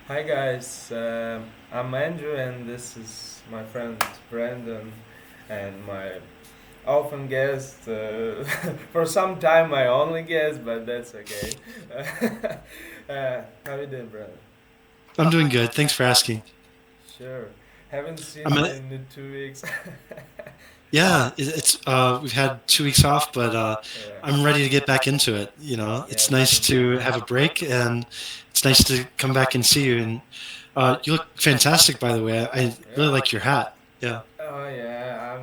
Hi guys, I'm Andrew and this is my friend Brandon and my often guest. For some time, my only guest, but that's okay. How you doing, Brandon? I'm doing good. Thanks for asking. Sure. Haven't seen I'm you uh, in the 2 weeks. yeah, it's we've had 2 weeks off, but Yeah. I'm ready to get back into it. Yeah, It's same nice here. to have a break, and it's nice to come back and see you. And you look fantastic, by the way. I really Yeah. like your hat. Yeah. Oh yeah,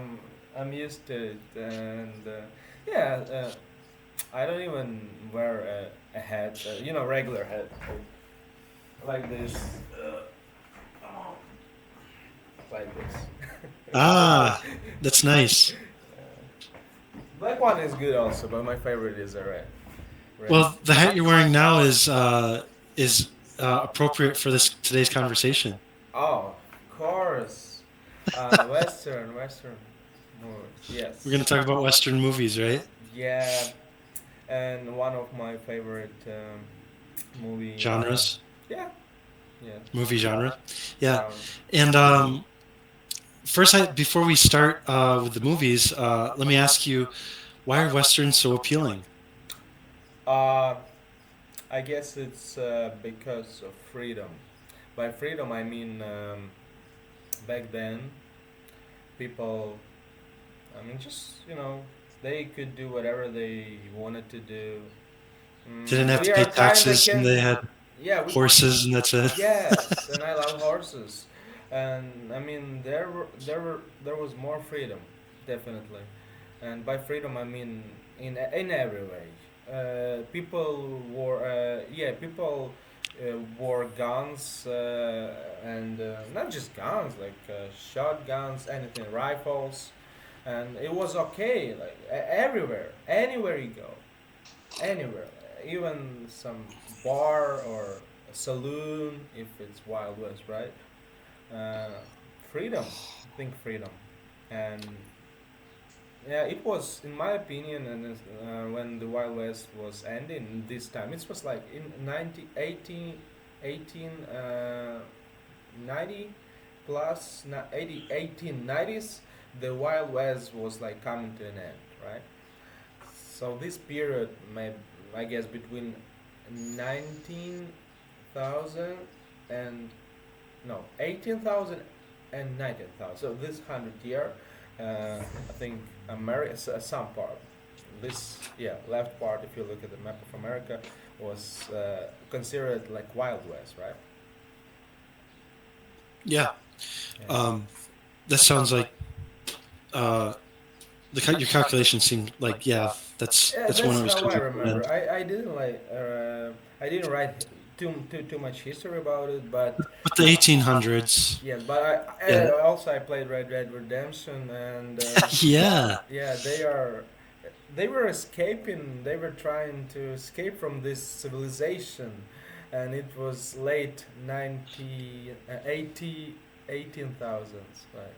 I'm used to it, and yeah, I don't even wear a hat, regular hat like this, like this. Ah, that's nice. Black one is good also, but my favorite is a red. Red. Well, the hat you're wearing now is appropriate for this today's conversation. Oh, of course. Western movies. We're going Yes. to talk about Western movies, right? Yeah, and one of my favorite movie. Genres, Yeah, yeah. movie genre. Yeah, Genres. and first, before we start with the movies, let me ask you, why are westerns so appealing? Uh, I guess it's because of freedom. By freedom, I mean back then, people, just, they could do whatever they wanted to do. They didn't have We to pay are kind of taxes, and they can, had yeah, horses, and that's it. yes, and I love horses, and there was more freedom, definitely, and by freedom I mean in every way. People wore guns and not just guns like shotguns, anything, rifles, and it was okay like everywhere, anywhere you go, anywhere, even some bar or a saloon if it's Wild West, right? Uh, Freedom, think freedom, and yeah, it was in my opinion, and when the Wild West was ending this time, it was like in 1890 plus 1890s, the Wild West was like coming to an end, right? So this period, may I guess between 19,000 and no 18,000 and 19,000. So this 100 year, I think America, some part, this yeah left part. If you look at the map of America, was considered like Wild West, right? Yeah, Yeah. um, that sounds like uh, your calculations seem like Yeah, that's when that's it was how I coming to an remember. end. I didn't I didn't write too much history about it, but But the 1800s, yes, but yeah, also I played Red Dead Redemption, and yeah, yeah, they were escaping. They were trying to escape from this civilization, and it was late 18,000s, right?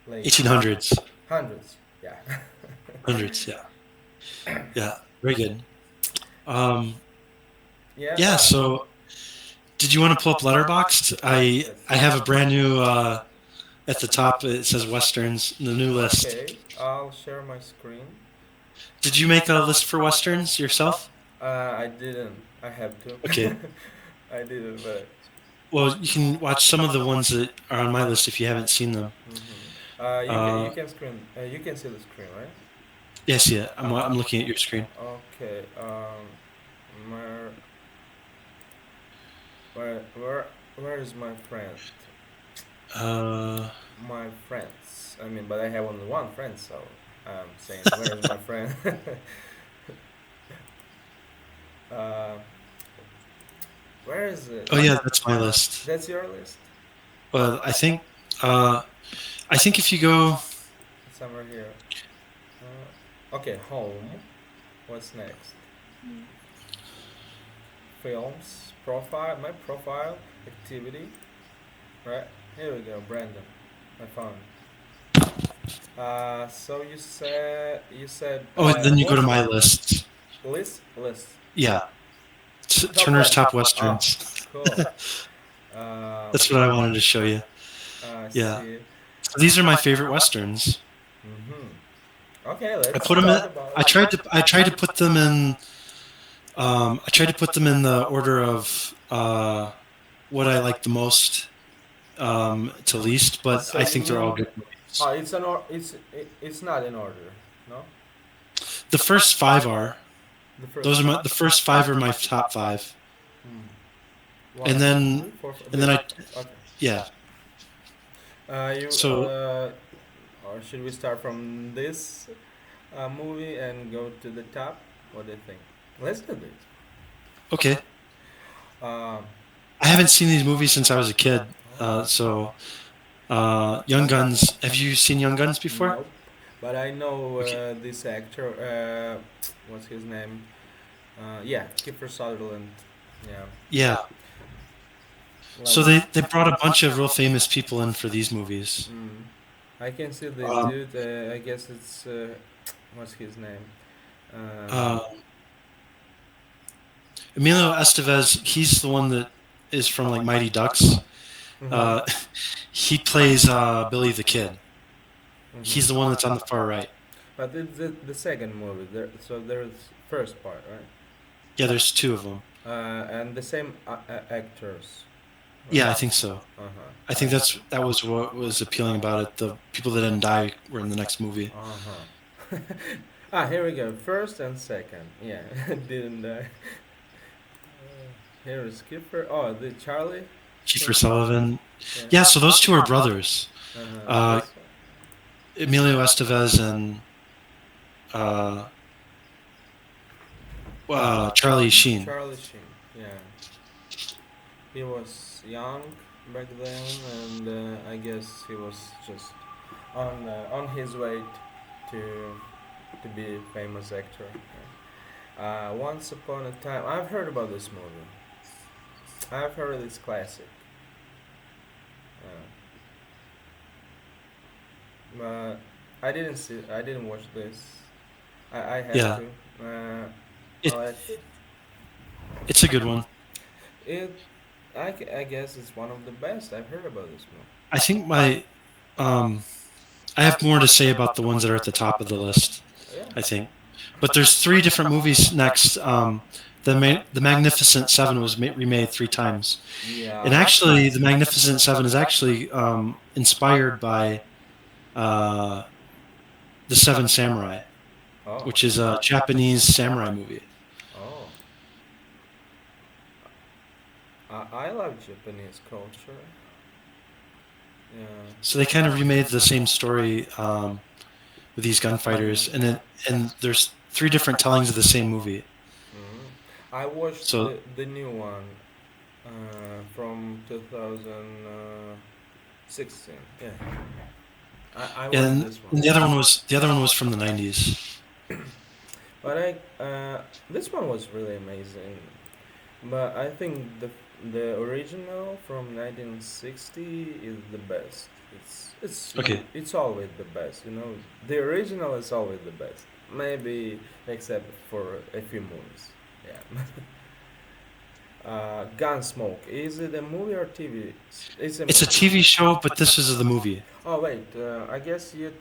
Late 1800s, hundreds. Yeah. hundreds, yeah, yeah, very good. Um, Yeah. yeah, so did you want to pull up Letterboxd? I have a brand new at the top. It says westerns, the new list. Okay, I'll share my screen. Did you make a list for westerns yourself? I didn't. I have to. Okay. I didn't, but. Well, you can watch some of the ones that are on my list if you haven't seen them. You Uh, can screen you can see the screen, right? yes, yeah. I'm looking at your screen. Okay. Where where where is my friend? Uh, My friends. I mean, but I have only one friend, so I'm saying where is my friend? uh, where is it? oh yeah, that's my list. That's your list. Well, uh, I think if you go, Somewhere here. Okay, home. What's next? Films, profile, my profile, activity. Right here we go, Brandon. I found. So you said oh, then you go to what? my list. List. Yeah, Top Turner's West. Top Oh, Westerns. cool. Um, That's what I wanted to show you. I Yeah. see. So these are my favorite westerns. Mm-hmm. Okay, I let's put them in. talk about I it. tried to. I tried to put them in. I tried to put them in the order of what I like the most to least, but So I you think they're all mean, good oh, movies. it's not in order, no? The first five are. The first Those are five. the first five are my top five, One, and two, then three, four, five. and then I Okay. yeah. You So or should we start from this movie and go to the top? What do you think? Let's do this. okay, Um, I haven't seen these movies since I was a kid. So Young Guns. Have you seen Young Guns before? nope. But I know Okay. this actor. What's his name? Yeah, Kiefer Sutherland. Yeah. Yeah. Like. So they brought a bunch of real famous people in for these movies. Mm, I can see this Um, dude. I guess it's what's his name? uh, Emilio Estevez. He's the one that is from like Mighty Ducks. Mm-hmm. Uh, he plays Billy the Kid. He's the one Mm-hmm. that's on the far right. But it's the second movie. So there's first part, right? Yeah, there's two of them. And the same actors, right? Yeah, I think so. Uh I huh. think that was what was appealing about it. The people that didn't die were in the next movie. Uh huh. Here we go. First and second. Yeah, didn't die. Here is Skipper. Oh, the Charlie Kiefer Sheen. Sullivan. Yeah. Yeah, so those two are brothers. Uh, This one. Emilio Estevez and uh, Charlie Sheen. Charlie Sheen. Yeah. He was young back then, and I guess he was just on his way to to be a famous actor. Once upon a time, I've heard about this movie. I've heard this classic, uh, but I didn't see. I didn't watch this. I have Yeah, to. it I'll it's a good one. it. I guess it's one of the best I've heard about this movie. I think my um, I have more to say about the ones that are at the top of the list. Yeah. I think, but there's three different movies next. The Magnificent Seven was remade three times, and Yeah. actually, the Magnificent Seven is actually inspired by uh, the Seven Samurai, Oh. which is a Japanese samurai movie. Oh. I love Japanese culture. Yeah. So they kind of remade the same story with these gunfighters, and there's three different tellings of the same movie. Hmm. I watched So the new one from 2016. Yeah. I watched and, this one. and the other one was from the 90s. But this one was really amazing. But I think the original from 1960 is the best. Okay. It's always the best. You know, the original is always the best. Maybe except for a few movies. Yeah. Gunsmoke. Is it a movie or TV? It's a It's a movie. TV show, but this is the movie. Oh wait. I guess you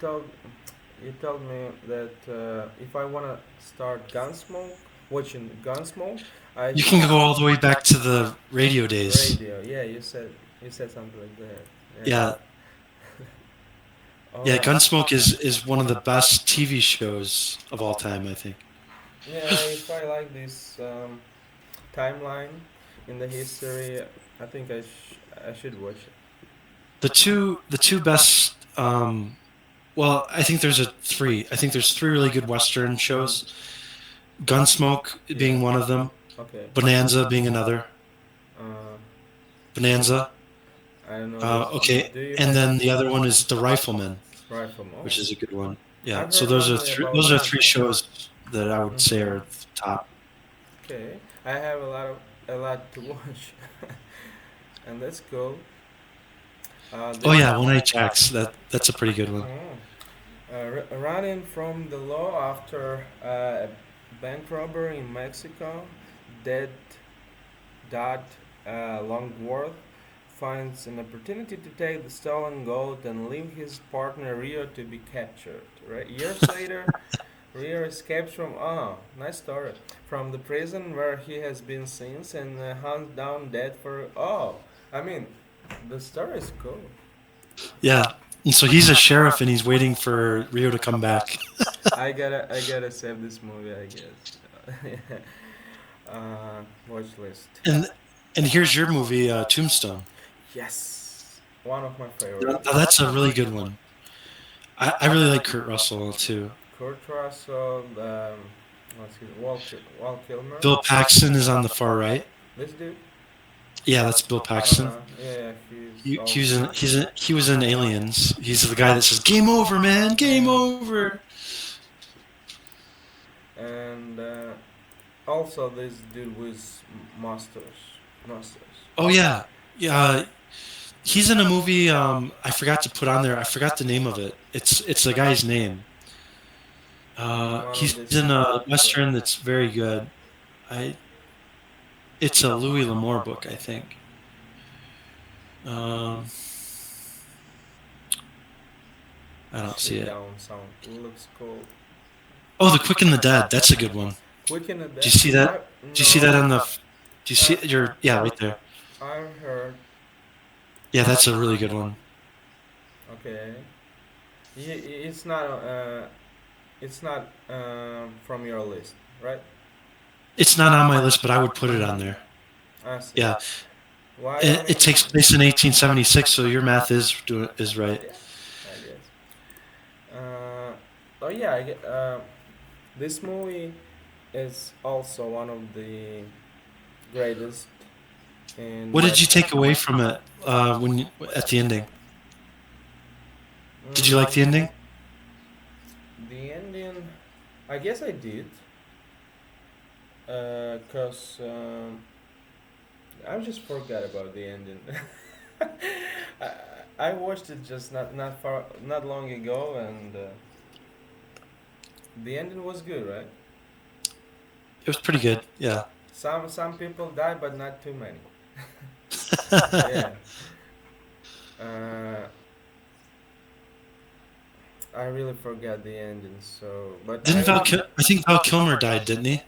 told me that if I wanna start Gunsmoke, watching Gunsmoke, I You should can go all the way back to the radio days. radio. Yeah, you said something like that. Yeah. Yeah, All yeah. right. Gunsmoke is one of the best TV shows of all time, I think. Yeah, if I like this timeline in the history, I think I should watch it. The two best. Well, I think there's a three. I think there's three really good Western shows. Gunsmoke Yeah. being one of them. Okay. Bonanza being another. Uh, Bonanza. I don't know this. Okay, Do you and have then the other one is The Rifleman, Rifleman? which is a good one. Yeah. I've So heard those are only three. about Those are that. three shows that I would say Mhm. are top. Okay, I have a lot to watch, and that's cool. Oh This. yeah, One Eye Jacks. That's a pretty good one. Running from the law after a bank robbery in Mexico, dead Dad Longworth finds an opportunity to take the stolen gold and leave his partner Rio to be captured. Right? Years later, Rio escapes from nice story from the prison where he has been since and hunts down dead for I mean, the story is cool. Yeah. And so he's a sheriff and he's waiting for Rio to come back. I gotta save this movie, I guess. Watch list. And and here's your movie, Tombstone. Yes, one of my Now, favorites. now that's a really good one. I really like Kurt Russell too. Kurt Russell, what's his Walt Kilmer. Bill Paxton is on the far right. This dude. Yeah, that's Bill Paxton. Yeah, he's He also. he was in Aliens. He's the guy that says "Game over, man, game Yeah. over." And also this dude with Masters. Oh yeah, yeah. He's in a movie. I forgot to put on there. I forgot the name of it. It's the guy's name. One of He's these. in a western that's very good. I It's a Louis L'Amour book, I think. Um, I don't see Sit it. down sound looks cool. Oh, The Quick and the Dead. That's a good one. Quick in the Do you Dead. see that? Do you see that No. on the? Do you see it? Yeah, right there. I heard. Yeah, that's a really good one. Okay. It's not. It's not from your list, right? It's not on my list, but I would put it on there. I see. Yeah, Wyoming. it takes place in 1876, so your math is right. Yeah, I guess. Oh yeah, this movie is also one of the greatest in What that. did you take away from it at the ending? Did you like the ending? The ending, I guess I did, cause I just forgot about the ending. I, I watched it just not long ago, and the ending was good, right? It was pretty good. Yeah. Some people died, but not too many. Yeah. Uh, I really forgot the ending, so but Didn't I think Val Kilmer died, didn't he?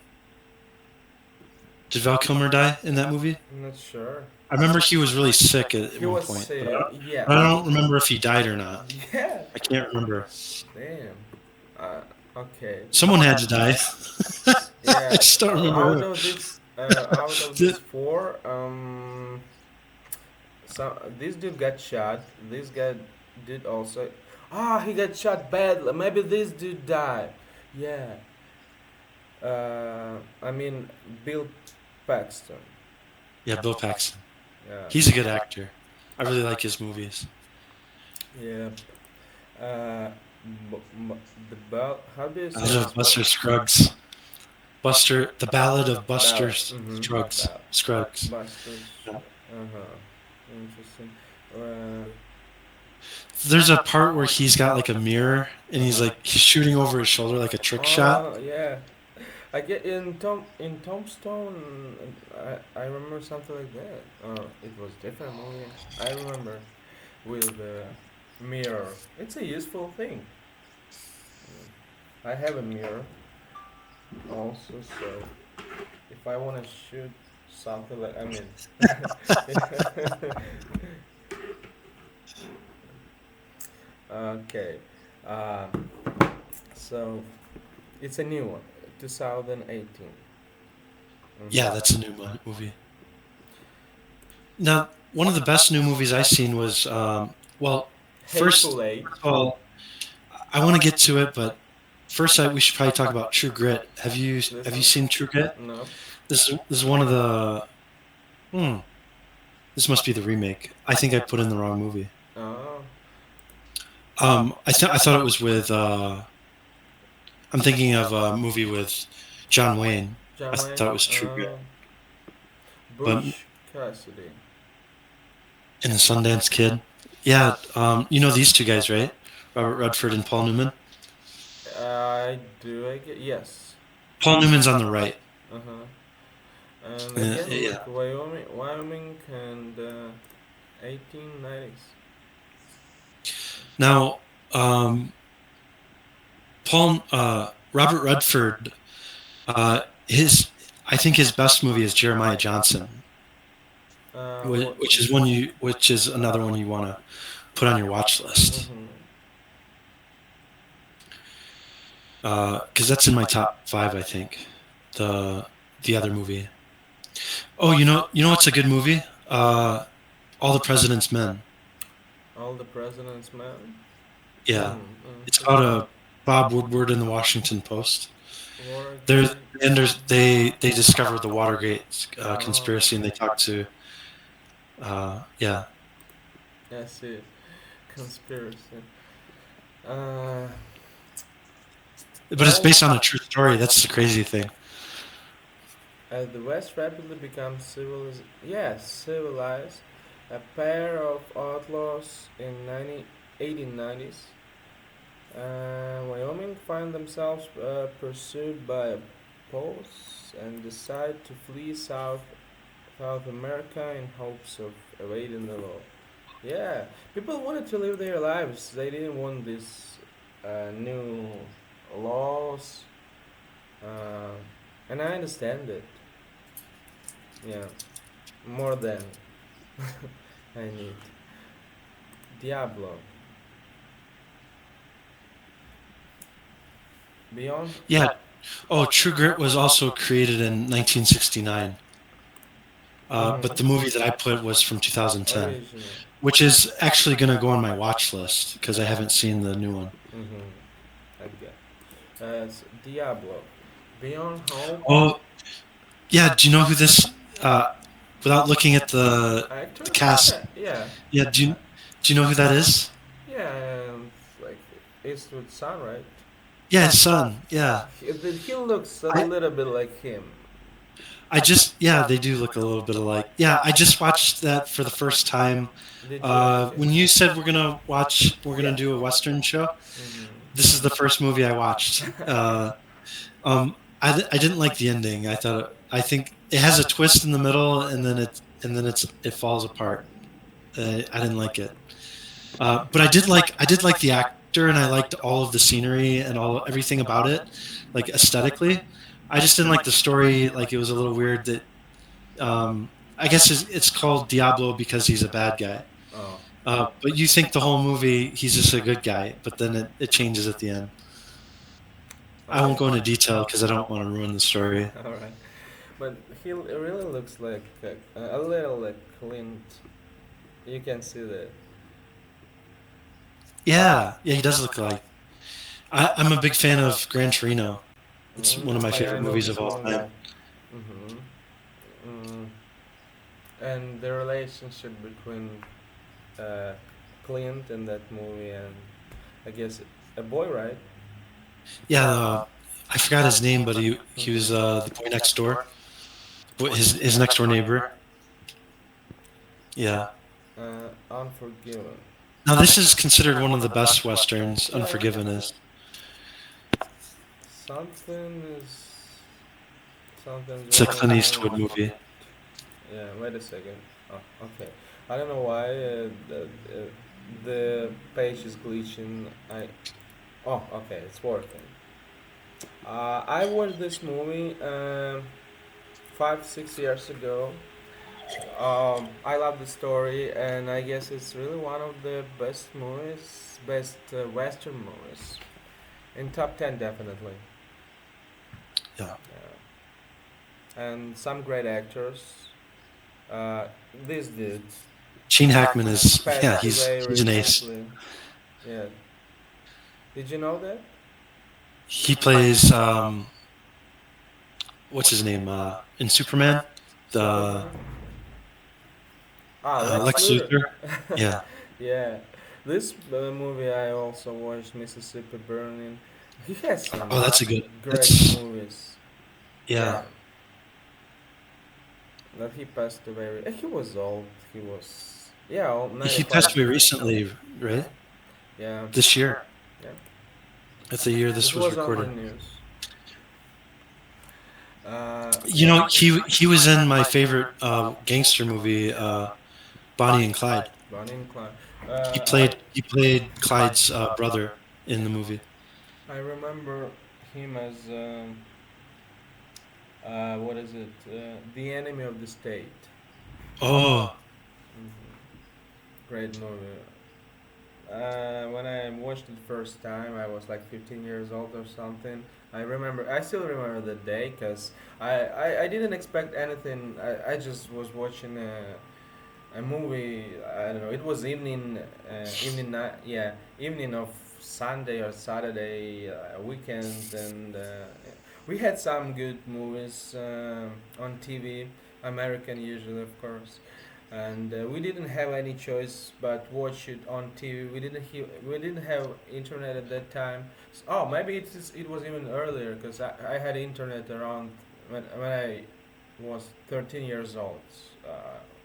Did Val Kilmer die in that movie? I'm not sure. I remember he was really sick at He one was point, sick. Yeah. but I don't remember if he died or not. Yeah. I can't remember. Damn. Okay. Someone had to die. I Yeah. just don't remember Out who. of this four, so this dude got shot. This guy did also. He got shot badly. Maybe this dude died. Yeah. I mean, Bill Paxton. Yeah, Bill Paxton. Yeah. He's a good actor. I really like his movies. Yeah. Uh, the bell. How do you say Ballad it? of Buster Scruggs. The Ballad of Buster Scruggs. Bell. Scruggs. Buster's. Yeah. Uh huh. Interesting. Uh, There's a part where he's got like a mirror and he's shooting over his shoulder like a trick shot. Yeah. I get in Tombstone. I remember something like that. It was different movie. I remember with the mirror. It's a useful thing. I have a mirror also, so if I want to shoot something like I mean. Okay. Um, so it's a new one, 2018. Yeah, that's a new movie. Now, one of the best new movies I've seen was, well, first Hateful Eight. of all, I want to get to it, but first we should probably talk about True Grit. Have you seen True Grit? No. This is one of the. Hmm. This must be the remake. I think I put in the wrong movie. Oh. I thought it was with. I'm thinking of a movie with John Wayne. John I Wayne. thought it was True Grit. But Bush Cassidy. in the Sundance Kid. Yeah, you know these two guys, right? Robert Redford and Paul Newman. I do. I get yes. Paul Newman's on the right. Uh huh. And Yeah, again, yeah. look, Wyoming, and 1890s. Now, um, Robert Redford, his I think his best movie is Jeremiah Johnson, What? which is another one you want to put on your watch list, Mm-hmm. because that's in my top five, I think. The the other movie. Oh, you know what's a good movie? All the President's Men. All the President's Men. Yeah, it's Mm-hmm. about a Bob Woodward in the Washington Post. There's Watergate. and there's they discover the Watergate Oh, conspiracy, and they talk to yeah, I see. Conspiracy. Uh, but it's well, based on a true story. That's the crazy thing. as the West rapidly becomes civilized, a pair of outlaws in 1890s, Wyoming find themselves pursued by Poles and decide to flee South America in hopes of evading the law. Yeah, people wanted to live their lives. They didn't want these new laws, uh, and I understand it. Yeah, more than I need. Diablo. Beyond. Yeah. Oh, True Grit was also created in 1969, but the movie that I put was from 2010, Original. which is actually going to go on my watch list because I haven't seen the new one. Mm-hmm. I get. Diablo. Beyond Hope. Oh, yeah. Do you know who this? Uh, without looking at the Actor? cast, Yeah. yeah. Do you know who that is? Yeah, like Eastwood's son, right? Yeah, his son. Yeah. He looks a I little bit like him. I just yeah, they do look a little bit alike. Yeah, I just watched that for the first time. Did you like it? When you said we're gonna Yeah. do a Western show, Mm-hmm. this is the first movie I watched. I didn't like the ending. I think it has a twist in the middle, and then it falls apart. I didn't like it. But I did like the actor, and I liked all of the scenery and everything about it, like aesthetically. I just didn't like the story. Like it was a little weird that I guess it's called Diablo because he's a bad guy. Oh. But you think the whole movie he's just a good guy, but then it changes at the end. I won't go into detail because I don't want to ruin the story. All right. But he really looks like a little like Clint. You can see that. Yeah, yeah, he does look like. I'm a big fan of Gran Torino. It's one of my I favorite know movies this of all movie. time. Mm-hmm. Mm. And the relationship between uh, Clint in that movie and I guess a boy, right? Yeah, I forgot his name, but he was the boy next door, his next door neighbor. Yeah. Unforgiven. Now this is considered one of the best westerns. Unforgiven is. Something is something's It's a wrong Clint with Eastwood my. movie. Yeah, wait a second. Oh, okay. I don't know why the page is glitching. Oh, okay, it's working. I watched this movie 5 6 years ago. I love the story, and I guess it's really one of the best movies, best Western movies. In top 10, definitely. Yeah. And some great actors. Uh, this dude Gene Hackman is yeah, passed away he's an ace. recently. Yeah. Did you know that? He plays what's his name in Superman, the Superman? Ah, Lex Lex Luthor. Luthor. Yeah. Yeah. This movie I also watched, Mississippi Burning. He has some Oh, that's a good. great That's movies. yeah. Yeah. That he passed away. He was old. He was yeah, He 95. passed away recently, right? Yeah. This year. Yeah. That's the year This this was was on the recorded. news. You know, he was in my favorite gangster movie, Bonnie and Clyde. Bonnie and Clyde. He played Clyde's brother in the movie. I remember him as what is it? The Enemy of the State. Oh, Great movie. When I watched it first time, I was like 15 years old or something. I still remember the day because I didn't expect anything. I just was watching a movie. I don't know. It was evening night. Yeah, evening of Sunday or Saturday weekend, and we had some good movies on TV. American usually, of course, and we didn't have any choice but watch it on TV. We didn't have internet at that time. Oh, maybe it was even earlier because I had internet around when I was 13 years old,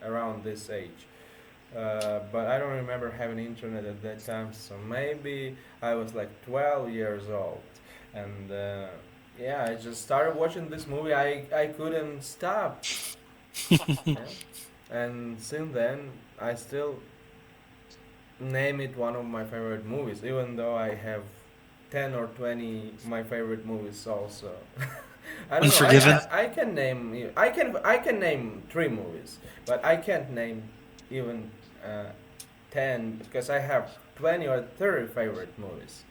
around this age. But I don't remember having internet at that time, so maybe I was like 12 years old. And yeah, I just started watching this movie. I couldn't stop. Yeah. And since then, I still name it one of my favorite movies, even though I have 10 or 20 my favorite movies also. I don't know. Unforgiven. I can name three movies, but I can't name even 10 because I have 20 or 30 favorite movies.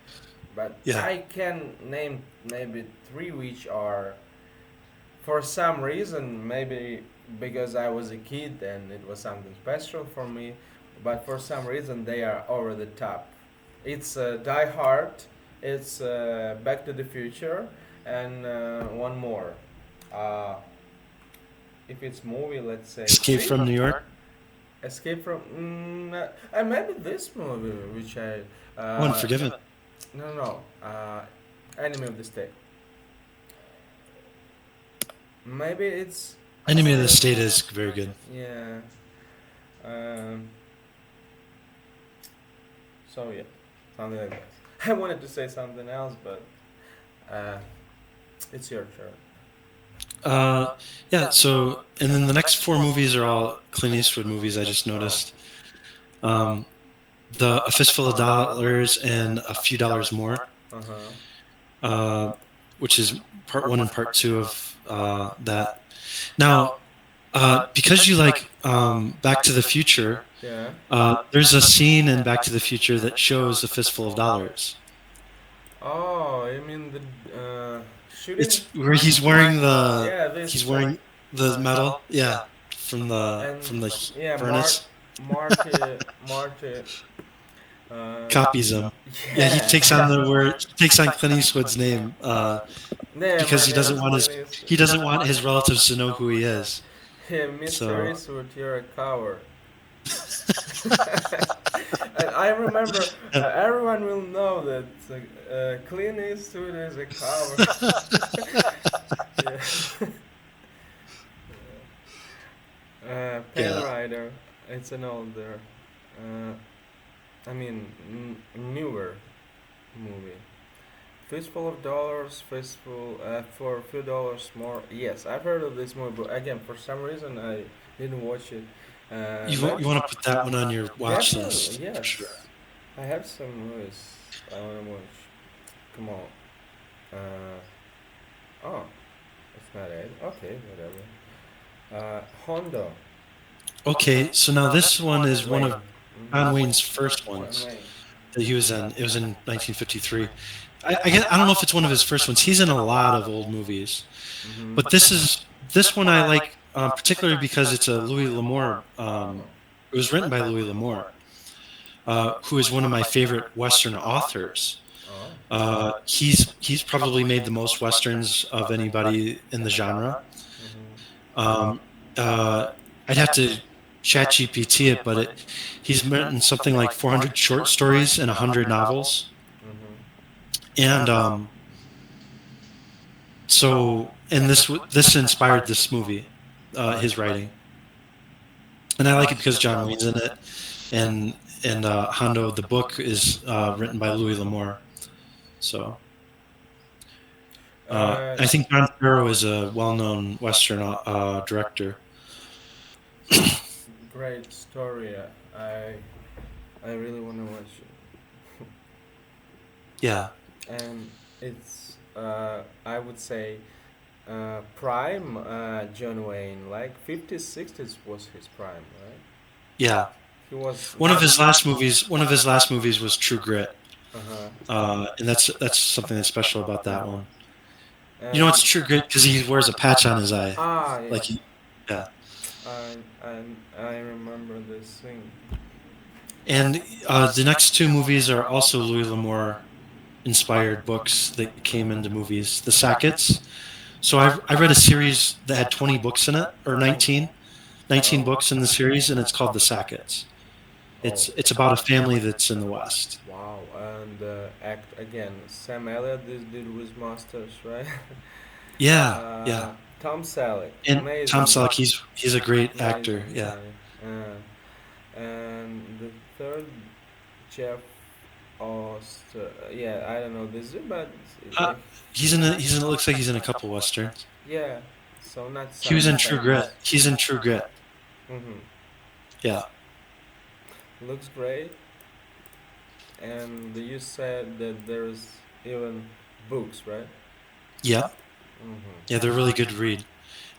But Yeah. I can name maybe three which are, for some reason, maybe because I was a kid and it was something special for me, but for some reason they are over the top. It's Die Hard, it's Back to the Future, and one more. Uh, if it's movie, let's say Escape from New York. Escape from. And maybe this movie, which I. Oh, Uh, Unforgiven. no. Enemy of the State. Maybe it's. Enemy of the State is very good. Yeah. Um, so yeah, something like that. I wanted to say something else, but uh, it's your turn. Uh, yeah. So, and then the next four movies are all Clint Eastwood movies. I just Oh. noticed. Um, the A Fistful of Dollars and A Few Dollars More, Uh huh. uh, which is part one and part two of that. Now, because you like Back to the Future, Yeah. there's a scene in Back to the Future that shows A Fistful of Dollars. Oh, I mean the shooting. It's where Yeah, this. he's wearing the medal, yeah, And from the yeah, furnace. Marty. Copies him. Yeah, he Yeah. takes on the word. He takes on Clint Eastwood's name Yeah, because my name is Clint Eastwood. he doesn't want his relatives to know who he is. Yeah, Mr. So Eastwood, you're a coward. And I remember everyone will know that Clint Eastwood is a coward. Yeah. Pale yeah, Rider. It's an older, uh, I mean, newer movie. Fistful of Dollars, Fistful for a few dollars more. Yes, I've heard of this movie, but again, for some reason, I didn't watch it. you want to put that one on your watch Definitely, list for sure. yes. I have some movies I want to watch. Come on. Oh, it's not it. Okay, whatever. Hondo. Okay, so now this one is one of Wayne. John Wayne's first John ones Wayne. that he was in. It was in 1953. I don't know if it's one of his first ones. He's in a lot of old movies, Mm-hmm. but this one I like particularly because it's a Louis L'Amour. It was written by Louis L'Amour, who is one of my favorite Western authors. Oh. He's probably made the most westerns of anybody in the genre. Mm-hmm. Um, uh, I'd have to chat GPT it, but he's written something like 400 short stories and 100 novels. Mm-hmm. And and this inspired this movie, his writing. And I like it because John Wayne's in it, and Hondo, the book, is written by Louis L'Amour. So I think John Farrow is a well-known Western director. Great story. I I really want to watch Yeah, it. And it's I would say prime John Wayne, like 50s, 60s was his prime, right? yeah. He was One of not. his last movies. One of his last movies was True Grit, Uh huh. and that's something that's special about that one. You know, And it's True Grit because he wears a patch on his eye. yeah, Like yeah. I I I remember this thing. And the next two movies are also Louis L'Amour inspired books that came into movies. The Sackets. So I read a series that had 20 books in it, or 19 Oh. books in the series, and it's called The Sackets. Oh. It's about a family that's in the West. Wow. And act again. Sam Elliott, this dude with masters, right? Yeah, yeah. uh, Tom Selleck, And Tom amazing, Selleck, he's a great actor. amazing Yeah, guy. And the third, Jeff Oster. Yeah, I don't know this, but uh, uh, he's in. It looks like he's in a couple westerns. yeah. So not He was Simon in True Pegg. Grit. He's in True Grit. Mm-hmm. Yeah, Looks great. And you said that there's even books, right? yeah, yeah. Mm-hmm. They're really good to read.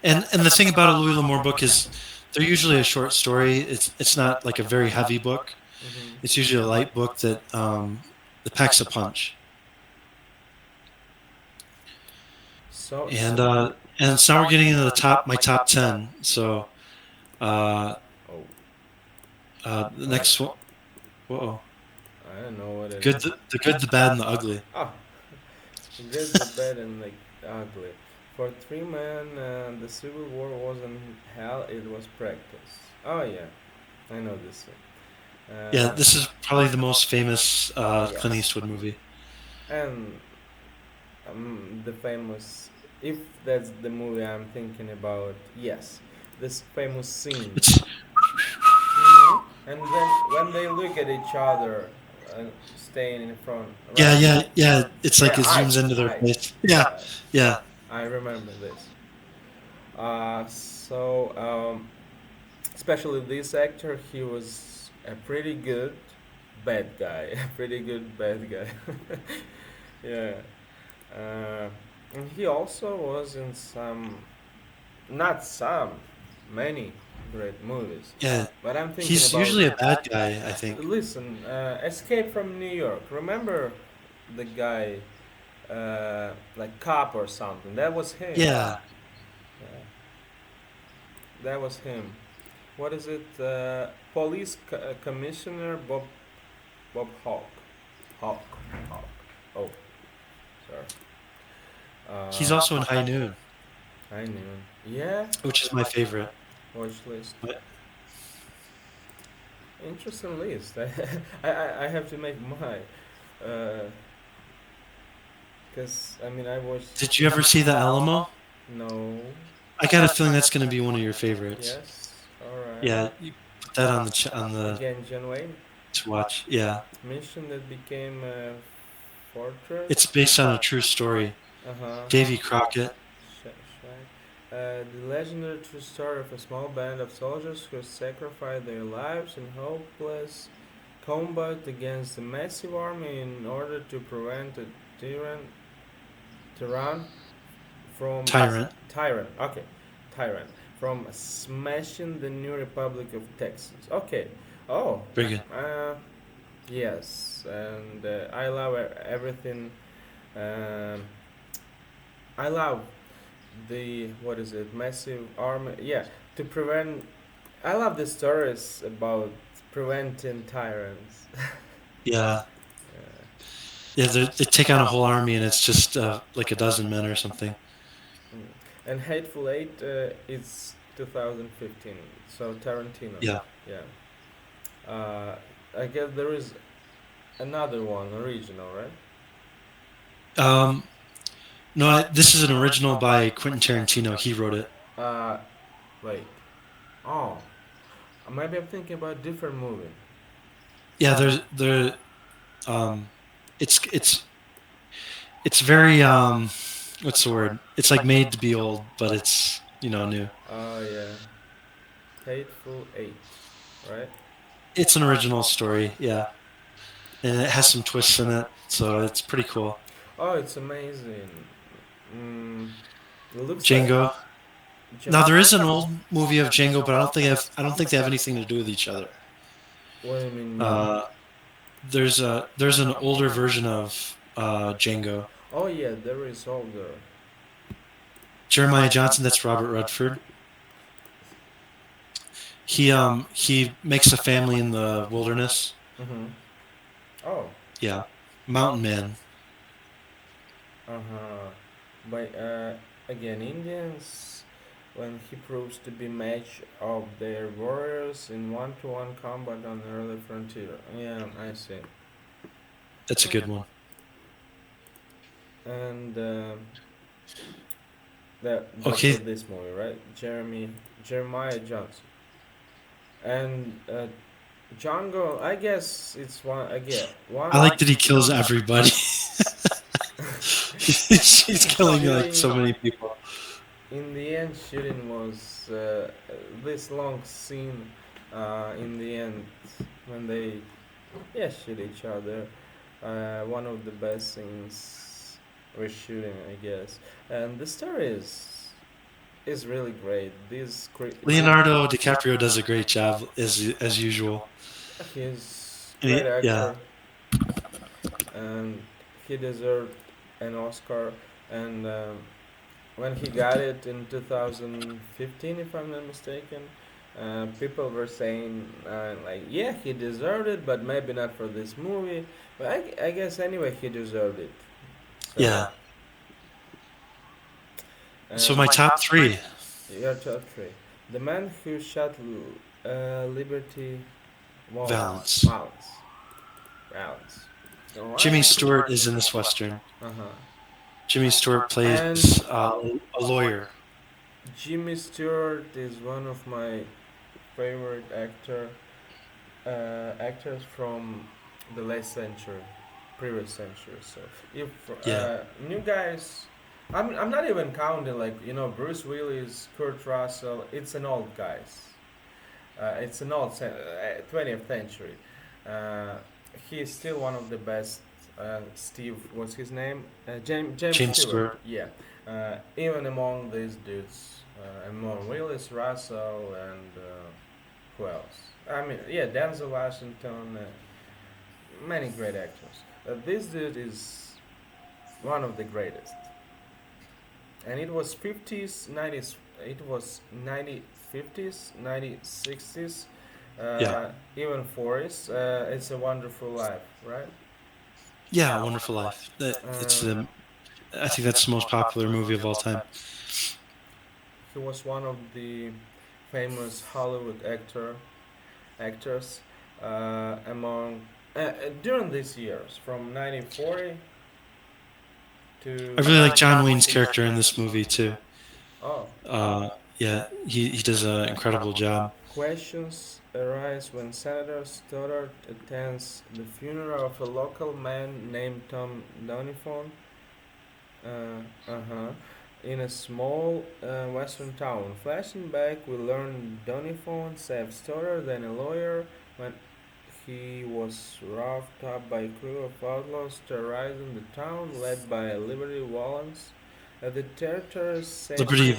And the thing about a Louis L'Amour book is they're usually a short story. It's not like a very heavy book. Mm-hmm. It's usually a light book that packs a punch. So, And and so now we're getting into the top my top 10. So uh, oh, the next one, whoa, I don't know what the it good, is. the good, the bad, and the ugly. Ah, the good, the bad, and the ugly. For three men, the Civil War wasn't hell; it was practice. Oh yeah, I know this thing. Yeah, this is probably the most famous Clint Yes, Eastwood movie. and the famous. If that's the movie I'm thinking about, yes, this famous scene. It's And then when they look at each other, staying in front, yeah, right? yeah, yeah. It's like Yeah, it zooms eyes, into their eyes. face. Yeah, Yeah, yeah, I remember this. Especially this actor, he was a pretty good bad guy, a pretty good bad guy. Yeah, uh, and he also was in some, not some, many great movies. yeah. But I'm thinking He's about. usually a bad guy, I think. Listen, Escape from New York. Remember the guy, like cop or something? That was him. Yeah, Yeah, that was him. What is it? Police Commissioner Bob Hawk. Hawk. Hawk. Oh, sorry. he's Uh, also in High Noon, I knew. Yeah. which is my favorite. Watch list. But Interesting list. I have to make mine. Cause I mean I watched. did you ever see The Alamo? No. I got a feeling that's going to be one of your favorites. Yes. All right. Yeah, you put that on on the Again, John Wayne. to watch. Yeah, Mission that became a it's fortress. based on a true story. Uh huh. Davy Crockett. The legendary true story of a small band of soldiers who sacrificed their lives in hopeless combat against a massive army in order to prevent a tyrant from Tyrant. tyrant. Okay, tyrant from smashing the new Republic of Texas. Okay. Oh. Very good. Uh, yes, and I love everything. Um, I love the what is it? Massive army. Yeah, to prevent. I love the stories about preventing tyrants. Yeah, Yeah. yeah. They take on a whole army, and it's just like a dozen men or something. Mm. And Hateful Eight is 2015, so Tarantino. Yeah. Yeah. I guess there is another one, original, right? Um, no, this is an original by Quentin Tarantino. He wrote it. Uh, wait. Oh, maybe I'm thinking about a different movie. Yeah, there. Um, it's it's very what's the word? It's like made to be old, but it's new. Oh yeah, Hateful Eight, right? it's an original story, yeah, and it has some twists in it, so it's pretty cool. Oh, it's amazing. Mm, it looks like Django. Now John. there is an old movie of Django, but I don't think they have anything to do with each other. What do you mean new? Uh, there's an older version of Django. Oh yeah, there is older. Jeremiah Johnson, that's Robert Redford. He makes a family in the wilderness. Mm-hmm. Oh. Yeah, mountain man. Uh-huh. But again, Indians, when he proves to be match of their warriors in one-to-one combat on the early frontier. Yeah, I see. That's a good one. And that's for Okay, this movie, right? Jeremiah Johnson. And Django, I guess it's one again one. I like that he kills everybody. He's killing like Shooting so many people. in the end, shooting was this long scene. In the end, when they shoot each other, one of the best scenes we're shooting, I guess. And the story is really great. Leonardo DiCaprio does a great job as usual. He's And great yeah, actor, and he deserved an Oscar. And when he got it in 2015, if I'm not mistaken, people were saying like, yeah, he deserved it, but maybe not for this movie. But I guess anyway, he deserved it. So, yeah. So my top three: your top three: the man who shot Liberty Valance. Valance. Valance. Valance. All Jimmy right. Stewart is in this western. Uh huh. Jimmy Stewart And plays a lawyer. Jimmy Stewart is one of my favorite actors from the last century, previous century. So if Yeah, new guys, I'm not even counting like Bruce Willis, Kurt Russell. It's an old guys. It's an old 20th century. Uh, he is still one of the best. Steve, what's his name? James James Stewart. Stewart. Yeah. Even among these dudes, among Willis, Russell, and who else? I mean, yeah, Denzel Washington. Many great actors. This dude is one of the greatest. And it was 50s, 90s. It was 50s, 60s, Yeah, even 40s. It's a Wonderful Life, right? yeah. Wonderful Life. It's Uh, the I think that's the most popular movie of all time. he was one of the famous Hollywood actors among during these years from 1940 I to really like John Wayne's character in this movie too. oh. Yeah, he does an incredible job. Questions arise when Senator Stoddard attends the funeral of a local man named Tom Donifon. Uh-huh. In a small western town. Flashing back, we learn Donifon saved Stoddard and a lawyer when he was roughed up by a crew of outlaws terrorizing the town, led by Liberty Valance. The territory set. Liberty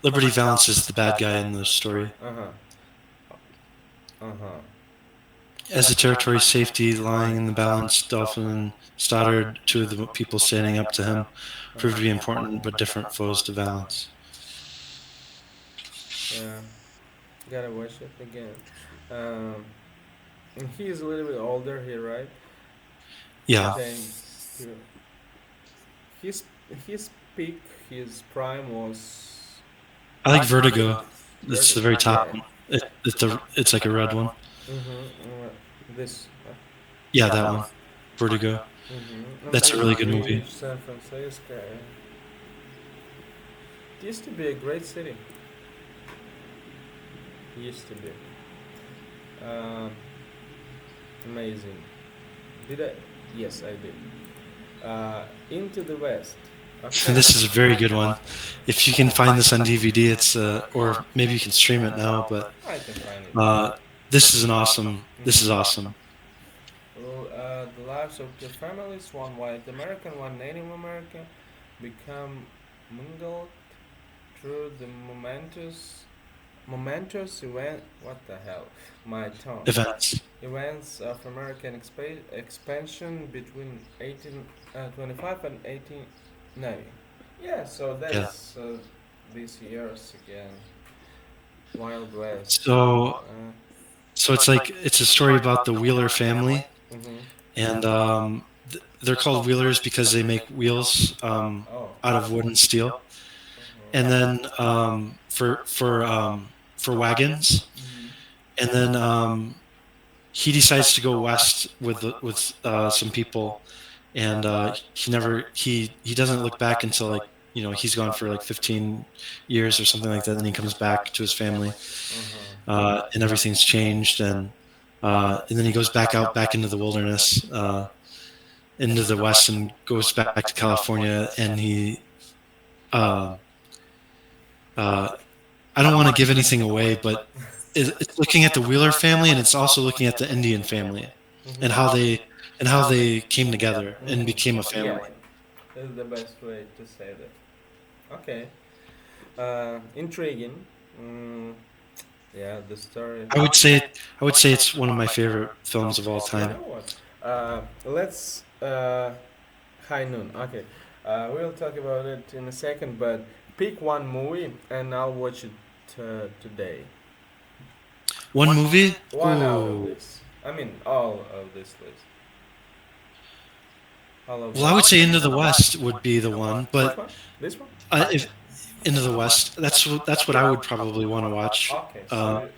Liberty Valance is the bad guy in the story. Uh huh. Uh huh. As the territory's safety lying in the balance, Dolphin and Stoddard, two of the people standing up to him, proved to be important but different foes to Valance. Yeah. Gotta watch it again. Um, and he is a little bit older here, right? Yeah, Thanks to his his peak, his prime was I like Vertigo. It's the very top yeah. one. It's like a red one. This. Yeah, that one. Vertigo. And That's a really good movie. San Francisco. It used to be a great city. It used to be. Um, Amazing. Did I? Yes, I did. Into the West. Okay. This is a very good one. If you can find this on DVD, it's or maybe you can stream it now. But I can find uh, it. This is an awesome. This is Mm-hmm. awesome. Well, the lives of the families, one white American, one Native American, become mingled through the momentous event. What the hell? My tongue. Events. Events of American expansion between 1825 and 1890. Yeah, so Yeah. that's these years again. Wild West. So so it's like it's a story about the Wheeler family, Mm-hmm. and they're called Wheelers because they make wheels Oh. out of wood and steel, and Uh-huh. then for wagons, Mhm. and then he decides to go west with some people, and he doesn't look back until like he's gone for like 15 years or something like that. Then he comes back to his family, and everything's changed, and then he goes back out back into the wilderness, into the west, and goes back to California, and he um, uh, I don't want to give anything away, but it's looking at the Wheeler family, and it's also looking at the Indian family, and how Mhm. they came together and became a Yeah, family. that's the best way to say that. Okay. Intriguing. Mm, yeah, the story. I would say I would say it's one of my favorite films of all You time. know what? Let's high noon. Okay. We'll talk about it in a second, but pick one movie and I'll watch it today. One movie. One out of Ooh. this. I mean, all of this list. All of Well, I would them. say Into the West would be the one, This but one? This one? if Into the West, that's what I would probably want to watch. Okay, so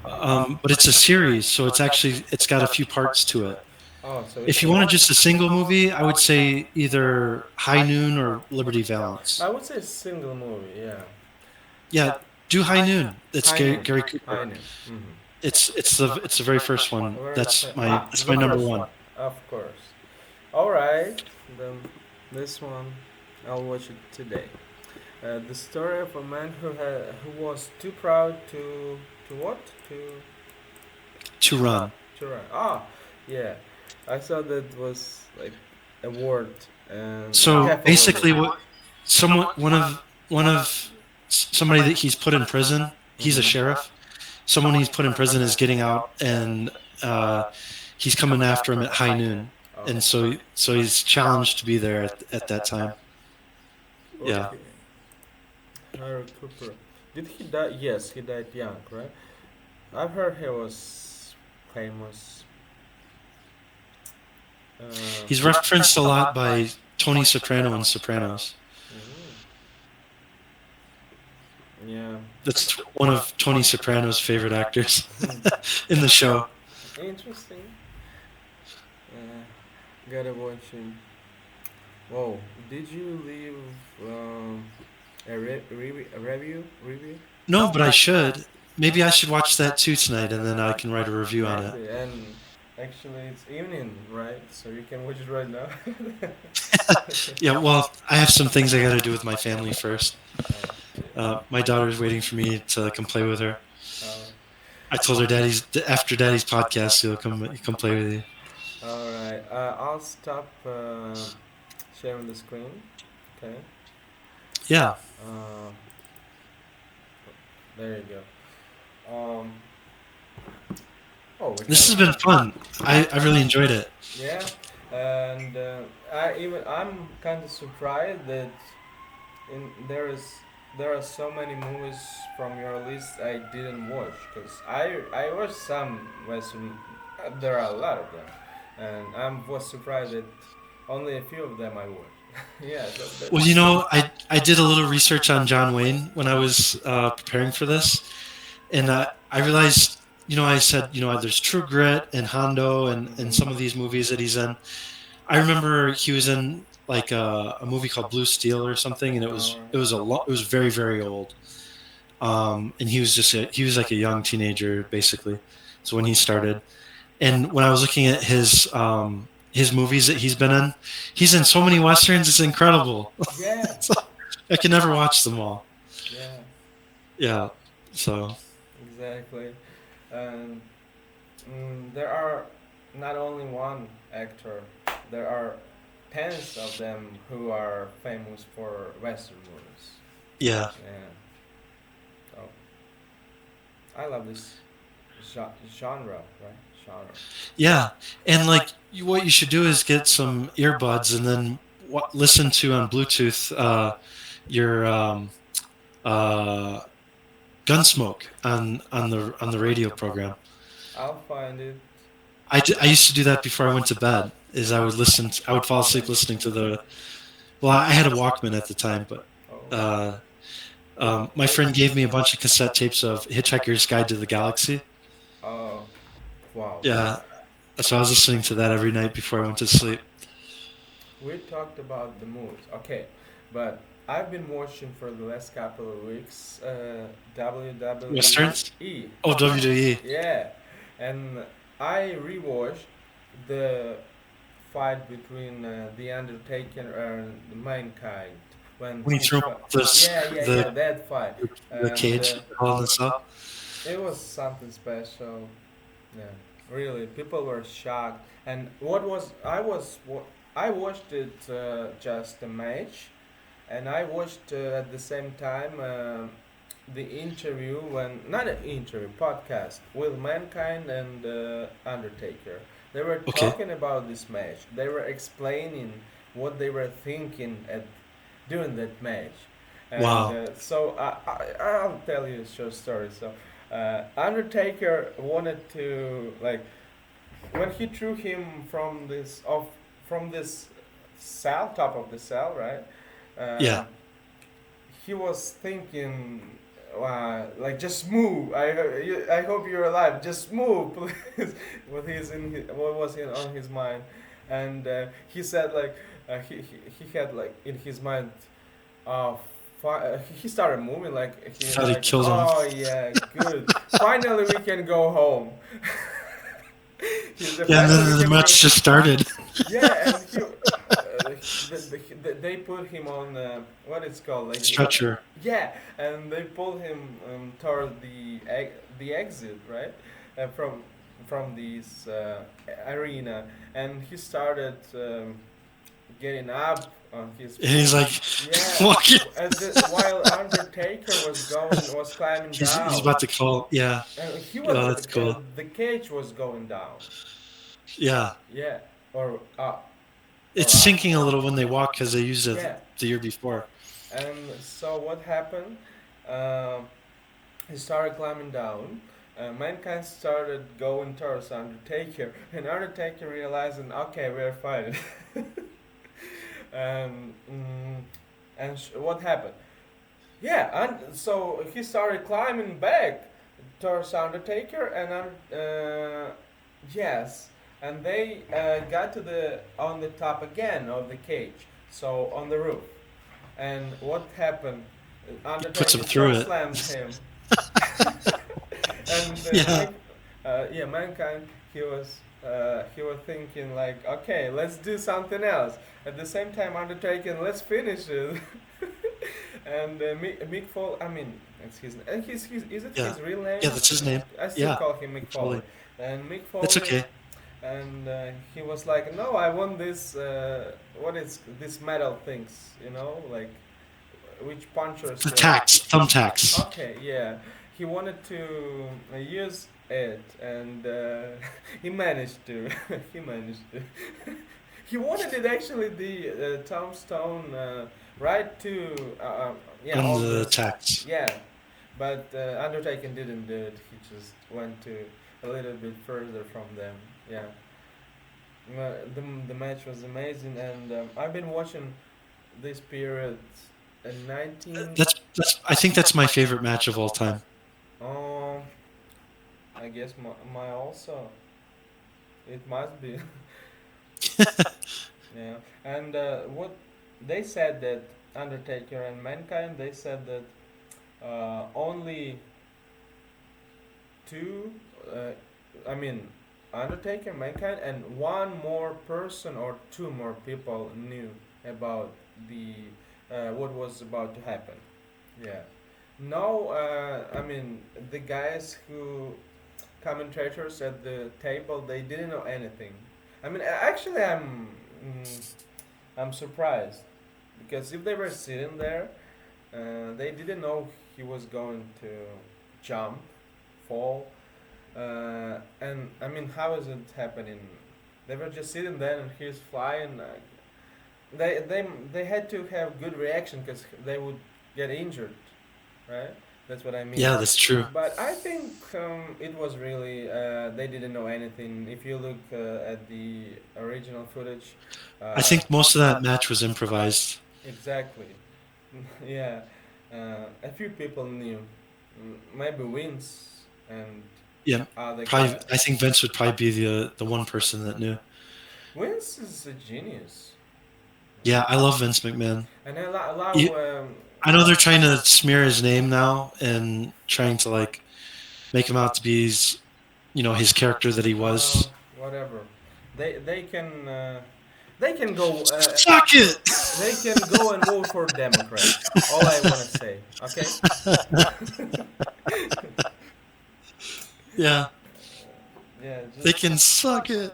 Uh, but it's a series, so it's got a few parts to it. oh, so If it's you wanted just a single movie, I would say either High Noon or Liberty I Valance. would say single movie, yeah. Yeah, do High Noon. It's High noon. Gary High Cooper. noon. Mm-hmm. It's the very first one. That's The my number first one. one, of course. All right, then this one, I'll watch it today. The story of a man who was too proud to what To run. to run. Ah, yeah, I saw that was like a word and So half of a basically, movie. what someone one of somebody that he's put in prison. He's a Mhm. sheriff. Someone he's put in prison is getting out, and uh, he's coming after him at high noon, and Oh. so he's challenged to be there at that time. Yeah, Okay. Harry Cooper. Did he die? Yes, he died young, right? I've heard he was famous. he's referenced a lot by Tony Soprano in Sopranos. Yeah. That's one of Tony Soprano's favorite actors in the show. Interesting. Gotta watch him. Whoa. Did you leave a review? Review? No, but I should. Maybe I should watch that too tonight, and then I can write a review on it. Maybe. And actually, it's evening, right? So you can watch it right now. Yeah, well, I have some things I got to do with my family first. My daughter's waiting for me to come play with her. I told her daddy's after daddy's podcast, he'll come play with you. All right. I'll stop sharing the screen. Okay. Yeah, Uh, there you go. Oh, we this has can. been fun. I really enjoyed it. Yeah. And I'm kind of surprised that there are so many movies from your list I didn't watch because I watched some Western. There are a lot of them, and I was surprised that only a few of them I watched. Yeah, Well, that's. I did a little research on John Wayne when I was preparing for this, and I realized, I said, there's True Grit and Hondo and some of these movies that he's in. I remember he was in like a movie called Blue Steel or something, and it was very very old. And he was like a young teenager basically. So when he started, and when I was looking at his movies that he's been in, he's in so many westerns. It's incredible. Yeah, So I can never watch them all. yeah, Yeah. So exactly. And There are not only one actor. There are tens of them who are famous for Western movies. Yeah, Yeah. Oh, I love this genre, right? Genre. yeah. And like, what you should do is get some earbuds and then listen to on Bluetooth your uh, Gunsmoke on the radio program. I'll find it. I used to do that before I went to bed. Is I would fall asleep listening to the. Well, I had a Walkman at the time, but Oh. uh, my friend gave me a bunch of cassette tapes of Hitchhiker's Guide to the Galaxy. Oh. Wow. Yeah, so I was listening to that every night before I went to sleep. We talked about the movies, okay, but I've been watching for the last couple of weeks Westerns? WWE. Oh, WWE. Yeah, and I rewatched the fight between the Undertaker and the Mankind when When he he threw him fought. off Yeah, that fight, the and cage, all this stuff. it was something special. Yeah, really, people were shocked. And what was I watched it just a match, and I watched at the same time the interview when not an interview podcast with Mankind and Undertaker. They were Okay. talking about this match. They were explaining what they were thinking at during that match. And Wow. I'll tell you a short story. So Undertaker wanted to like when he threw him from this cell, top of the cell, right? Yeah. Uh, he was thinking, like just move. I hope you're alive. Just move, please. What was on his mind, and he said like he had like in his mind, uh, he started moving like he Thought he like killed him. oh yeah good. Finally we can go home. He said Yeah, and finally we then the can go. match just started. Yeah, and they put him on what it's called like Stretcher. yeah, and they pulled him toward the exit right from this arena, and he started getting up on his And he's feet. like Yeah, walking. while Undertaker was climbing He's down, about to call. Yeah. and he was Oh, that's cool. the cage was going down. Yeah. Yeah, or up or It's up. sinking a little when they walk because they used it Yeah, the year before. and so what happened? Um, he started climbing down. Mankind started going towards Undertaker, and Undertaker realizing, okay, we're fighting. um, mm, and what happened? Yeah, and so he started climbing back towards Undertaker, and yes, and they got to the on the top again of the cage, so on the roof. And what happened? He puts him Undertaker through choke it. slams him, and Yeah. yeah, Mankind he was thinking like, okay, let's do something else. At the same time, Undertaker, let's finish it. And Mick Foley, I mean, it's his is it Yeah. his real name? Yeah, that's his name. I still Yeah. call him Mick Foley. Totally. And Mick That's Foley, okay. and he was like, no, I want this. What is this metal things? You know, like which punchers? The tax, thumbtacks. Okay, yeah. He wanted to use it, and he managed to. He managed to. He wanted it actually the tombstone right to yeah On on the this tax. yeah, but Undertaker didn't do it. He just went to a little bit further from them. Yeah, the match was amazing, and I've been watching this period in 19. That's. I think that's my favorite match of all time. Um, I guess my also it must be. Yeah, and what they said that Undertaker and Mankind, they said that only two, I mean, Undertaker, Mankind, and one more person or two more people knew about the what was about to happen. Yeah. No, I mean the guys who commentators at the table, they didn't know anything. I mean, actually, I'm surprised because if they were sitting there, they didn't know he was going to jump, fall, and I mean, how is it happening? They were just sitting there and he's flying. They had to have good reaction because they would get injured, right? That's what I mean. Yeah, that's true. But I think it was really they didn't know anything. If you look at the original footage, I uh, think most of that match was improvised. exactly, yeah, a few people knew. Maybe Vince and Yeah, other probably. guy. I think Vince would probably be the one person that knew. Vince is a genius, Yeah, I love Vince McMahon. and I love. You, I know they're trying to smear his name now and trying to like make him out to be his character that he Uh, was. whatever. They can they can go Suck it. they can go and vote for Democrats. All I wanna say, okay? Yeah, Yeah, they just can suck it.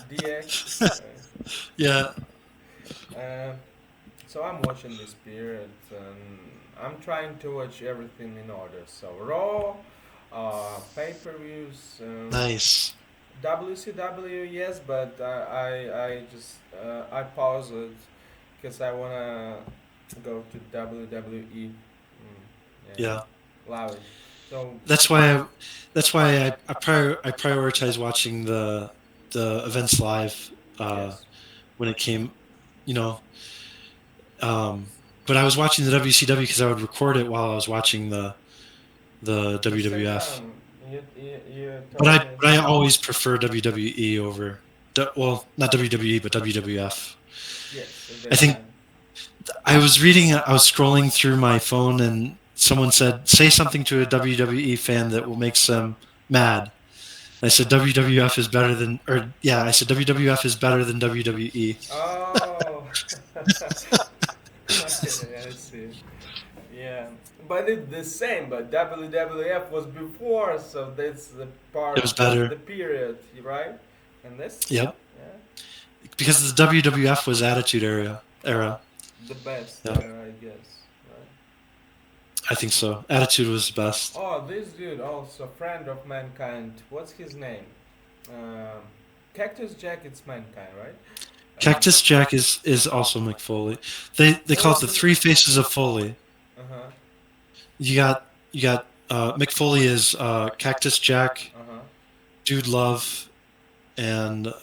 DX. Yeah, So I'm watching this period, and I'm trying to watch everything in order. So Raw, pay-per-views, nice. WCW, yes, but I just I pause it because I wanna go to WWE. Yeah, Yeah, love it. So that's why. I prioritize watching the events live yes, when it came. You know, um, but I was watching the WCW because I would record it while I was watching the the same WWF. time you But told I me. but I always prefer WWE over well, not WWE but WWF. Yes, at I that think time. I was scrolling through my phone and someone said say something to a WWE fan that will make them mad. I said WWF is better than or yeah, I said WWF is better than WWE. Oh, okay, I see. Yeah, but it's the same. But WWF was before, so that's the It part. was That's better. the period, right? And this, Yep. yeah, Because the WWF was Attitude era. the best Yeah. there, I guess. Right? I think so. Attitude was the best. Oh, this dude also friend of mankind. What's his name? Um, Cactus Jack. It's mankind, right? Cactus Jack is also McFoley. They Who call is it the the? three faces of Foley. Uh huh. You got McFoley is Cactus Jack, Uh huh. Dude Love, and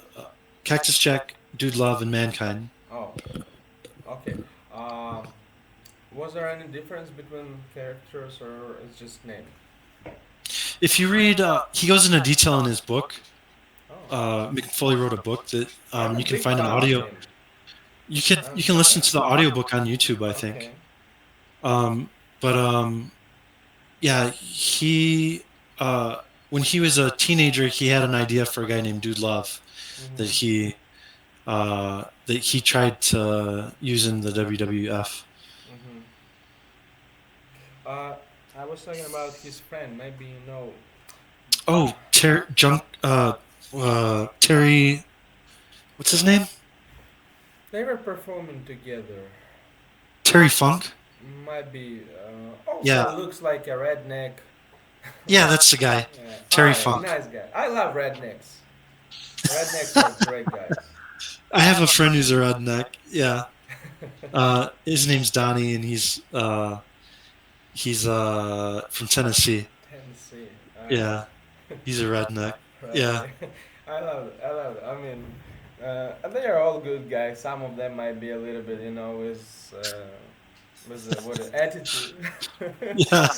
Cactus Jack, Dude Love, and Mankind. Oh, okay. Um, was there any difference between characters, or it's just name? If you read, he goes into detail in his book. Oh, McFoley wrote a book that I'm a you can big find an fan of audio. him. You can listen to the audiobook on YouTube, I think. Okay. Um, but yeah, he when he was a teenager, he had an idea for a guy named Dude Love that Mhm. he tried to use in the WWF. Mhm. Uh, I was talking about his friend. Maybe you know. Oh, Terry, what's his name? They were performing together. Terry Funk. Might be. Also Yeah, looks like a redneck. yeah, that's the guy. Yeah. Terry Oh, yeah, Funk. nice guy. I love rednecks. Rednecks are great guys. I have a friend who's a redneck. Yeah, his name's Donnie, and he's from Tennessee. Tennessee. Yeah, he's a redneck. Yeah, Redneck. I love it. I love it. I mean, they are all good guys. Some of them might be a little bit, with what attitude. yeah.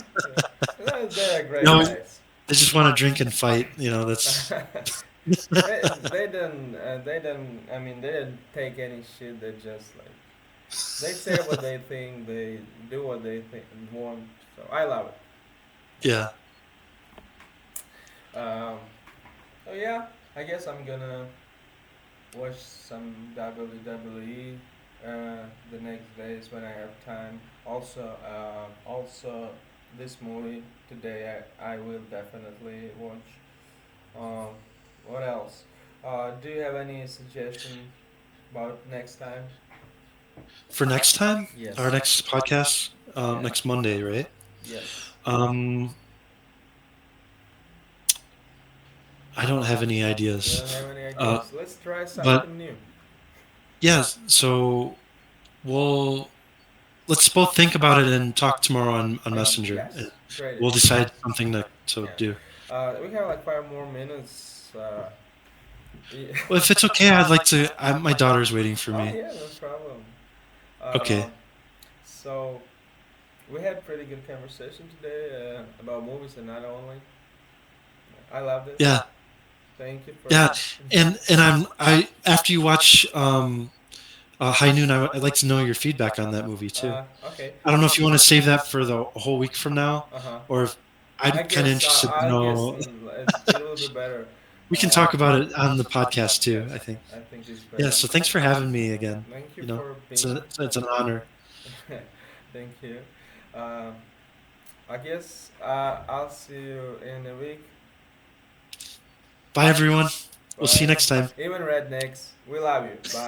Yeah. They are great No, guys. they just want to drink and fight. That's They didn't. They didn't. I mean, they didn't take any shit. They just like they say what they think. They do what they think want. So I love it. yeah. So yeah, I guess I'm gonna watch some WWE the next days when I have time. Also, this movie today. I will definitely watch. Um, what else? Do you have any suggestion about next time? For next time, our Yes. next podcast, Yeah. next Monday, right? Yes. Um, I don't have any You ideas. don't have any Uh, ideas? Let's try but something new. yeah, so we'll let's both think about it and talk tomorrow on Messenger. And Yes. Great we'll idea. decide something to Yeah. do. We have like 5 more minutes. Yeah. Well, if it's okay, I'd like to. My daughter's waiting for Oh me. yeah, no problem. Okay. So we had pretty good conversation today about movies and not only. I love this. Yeah. Thank you for. Yeah. And I after you watch High Noon, I'd like to know your feedback on that movie too. Okay. I don't know if you want to save that for the whole week from now, Uh huh. or if I'm I kind of guess interested to I guess know. it will be better. We can talk Uh, about it on the podcast too, yes, I think. I think it's Yeah, better. so thanks for having me again. Thank you You know, for it's being. it's an honor. Thank you. Uh, I guess I'll see you in a week. Bye everyone. We'll see you Bye. next time. Even rednecks, we love you. Bye.